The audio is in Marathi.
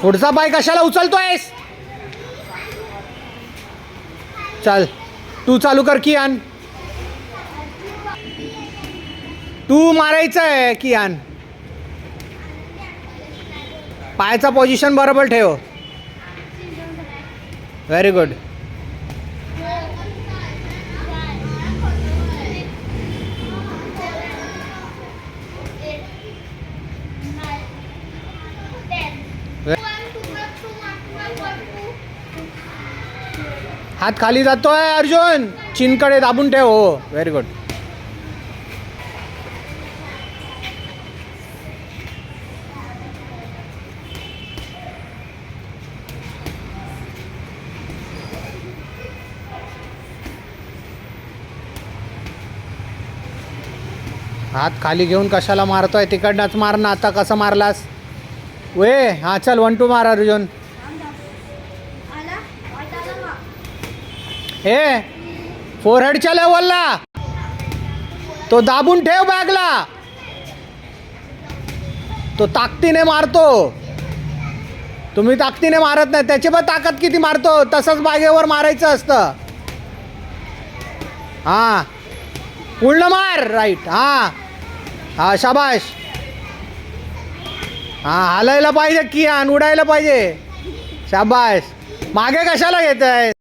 पुढचा पाय कशाला उचलतोयस? चल तू चालू कर कियान. तू मारायचं आहे कियान. पायाचा पोझिशन बरोबर ठेव. Very good. हात खाली जातोय अर्जुन. चिनकडे दाबून ठेव. हो व्हेरी गुड. हात खाली घेऊन कशाला मारतोय? तिकडनंच मार ना. आता कसं मारलास वे? हा चल 1 2 मार अर्जुन. हे फोरहेडच्या लेवलला तो दाबून ठेव बॅगला. तो ताकदीने मारतो. तुम्ही ताकदीने मारत नाही. त्याची पण ताकद किती मारतो. तसंच बॅगेवर मारायचं असतं. हां पूर्ण मार. राईट. हां हां शाबाश. हां हालायला पाहिजे की. उडायला पाहिजे. शाबाश. मागे कशाला घेत आहे?